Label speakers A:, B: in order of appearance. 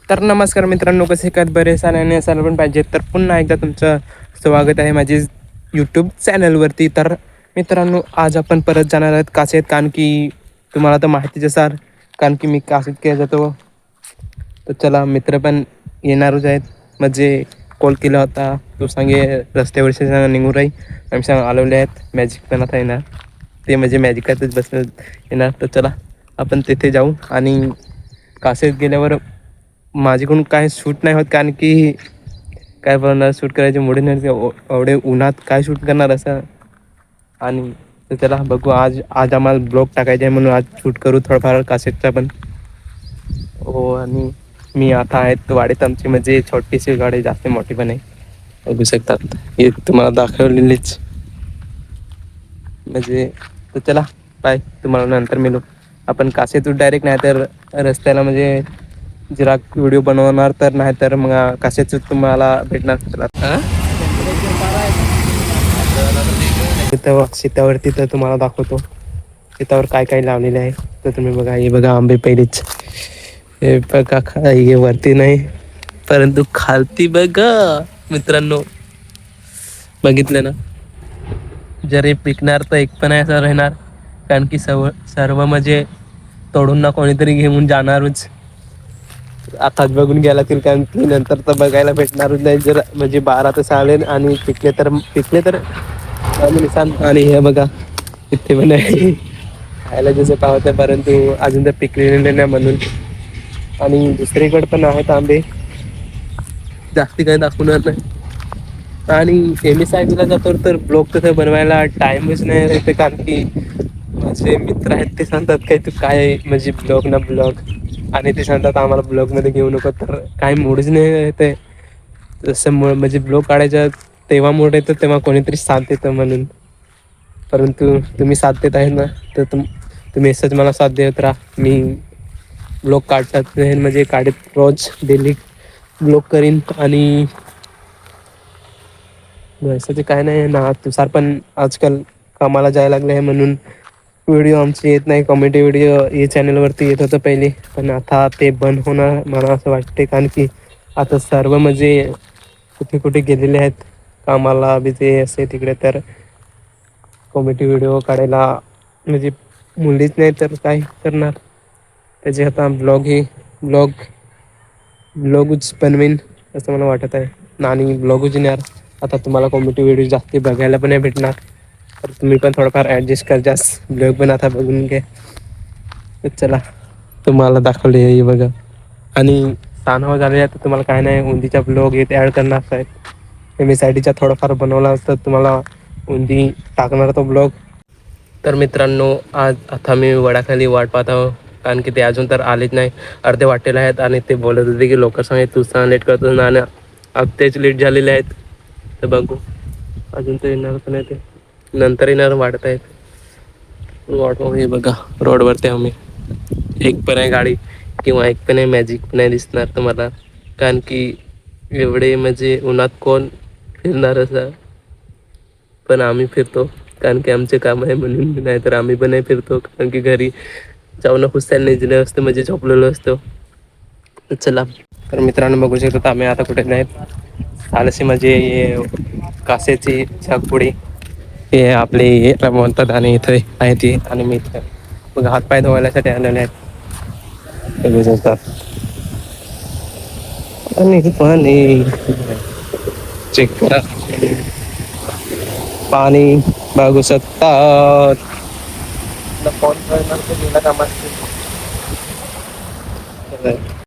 A: तर नमस्कार मित्रांनो, कसे काय बरे असाल आणि असायला पण पाहिजे. तर पुन्हा एकदा तुमचं स्वागत आहे माझी यूट्यूब चॅनलवरती. तर मित्रांनो, आज आपण परत जाणार आहोत कासेत, कारण की तुम्हाला तर माहितीच असाल, कारण की मी कासेत केला जातो. तर चला, मित्र पण येणारच आहेत. म्हणजे कॉल केला होता, तो सांगे रस्त्यावरचे निघून राही, आम्ही सांग आलेले आहेत. मॅजिक पण आता येणार, ते म्हणजे मॅजिकातच बस येणार. तर चला आपण तिथे जाऊ. आणि कासेत गेल्यावर माझ्याकडून काय शूट नाही होत, कारण की काय बोलणार, शूट करायचे मुळे नाही, एवढे उन्हात काय शूट करणार असं. आणि तर त्याला बघू, आज आज आम्हाला ब्लॉग टाकायचे आहे, म्हणून आज शूट करू थोडंफार कासेटचा पण. हो, आणि मी आता आहेत वाडीत आमची, म्हणजे छोटीशी गाडी, जास्त मोठी पण आहे, बघू शकतात. हे तुम्हाला दाखवलेलीच म्हणजे. तर चला बाय, तुम्हाला नंतर मिळू. आपण कासेतून डायरेक्ट, नाही तर रस्त्याला म्हणजे जरा व्हिडिओ बनवणार, तर नाही तर मग कशाच तुम्हाला भेटणार. शेतावरती तर तुम्हाला दाखवतो शेतावर काय काय लावलेले आहे. तर तुम्ही बघा, हे बघा आंबे पहिलेच, हे बघा हे वरती नाही परंतु खालती बघा मित्रांनो, बघितलं ना. जर हे पिकणार तर एक पण असं राहणार, कारण की सर्व म्हणजे तोडून ना कोणीतरी घेऊन जाणारच. आताच बघून गेला तर, कारण की नंतर तर बघायला भेटणारच नाही. जर म्हणजे 12 तर चालेल, आणि पिकले तर निसान. आणि हे बघा इथे पण आहे, खायला जसं पावत, परंतु अजून तर पिकलेले नाही म्हणून. आणि दुसरीकडे पण आहेत आंबे, जास्ती काही दाखवणार नाही. आणि MSIB ला जातो तर ब्लॉग कसं बनवायला टाइमच नाही राहते, कारण की माझे मित्र आहेत ते सांगतात काय तू काय म्हणजे ब्लॉग ना ब्लॉग, आणि ते सांगतात आम्हाला ब्लॉगमध्ये घेऊ नको, तर काही मूडच नाही ते. जसं म्हणजे ब्लॉग काढायचा तेव्हा मूड येतं, तेव्हा कोणीतरी साथ देतं म्हणून. परंतु तुम्ही साथ देत आहे ना, तर तुम्ही असंच मला साथ देत राहा. मी ब्लॉग काढतात म्हणजे काढत रोज डेली ब्लॉग करीन. आणि असं ते काय नाही ना, तुषार पण आजकाल कामाला जायला लागले आहे, म्हणून व्हिडिओ आमचे येत नाही. कॉमेडी व्हिडिओ हे चॅनलवरती येत होतं पहिले, पण आता ते बंद होणार मला असं वाटते, कारण की आता सर्व म्हणजे कुठे कुठे गेलेले आहेत कामाला, बिझी असे तिकडे. तर कॉमेडी व्हिडिओ काढायला म्हणजे मुलीच नाही तर काय करणार. त्याचे आता ब्लॉगच बनवेन असं मला वाटत आहे. आणि ब्लॉगच येणार आता. तुम्हाला कॉमेडी व्हिडिओ जास्त बघायला पण नाही भेटणार, तर तुम्ही पण थोडंफार ॲडजस्ट कर जास. ब्लॉग पण आता बघून घे. चला, तुम्हाला दाखवले हे बघा. आणि सानवा झाले तर तुम्हाला काय नाही, उंदीच्या ब्लॉग येथे ॲड करणार आहेत. MSIDचा थोडाफार बनवला असता तुम्हाला उंदी टाकणार तो ब्लॉग. तर मित्रांनो, आज आता मी वडाखाली वाट पाहत आहो, कारण की ते अजून तर आलेच नाही, अर्धे वाटेला आहेत. आणि ते बोलत होते की लोक सांगित तू सांग लेट करतो ना, आणि तेच लेट झालेले आहेत. तर बघू, अजून तर येणार पण आहे, ते नंतर येणार वाटत आहेत. हे बघा रोडवरती आम्ही, एक पण आहे गाडी किंवा एक पण आहे मॅजिक नाही दिसणार तुम्हाला, कारण की एवढे म्हणजे उन्हात कोण फिरणार असं. पण आम्ही फिरतो, कारण की आमचे काम आहे म्हणून. नाही तर आम्ही पण नाही फिरतो, कारण की घरी जाऊन पुसायला नाही दिलं असतं, म्हणजे झोपलेलो असतो. चला, तर मित्रांनो बघू शकतो आम्ही आता कुठे नाहीत, आलशी म्हणजे कासेची पुढे हे आपले हे म्हणतात. आणि इथे आहे ती, आणि मी इथं मग हातपाय धुवायलासाठी आलेले आहेत. बघू शकतात. आणि पाणी चेक करा, पाणी बघू शकतात. फोन करणार तर गेला कामात.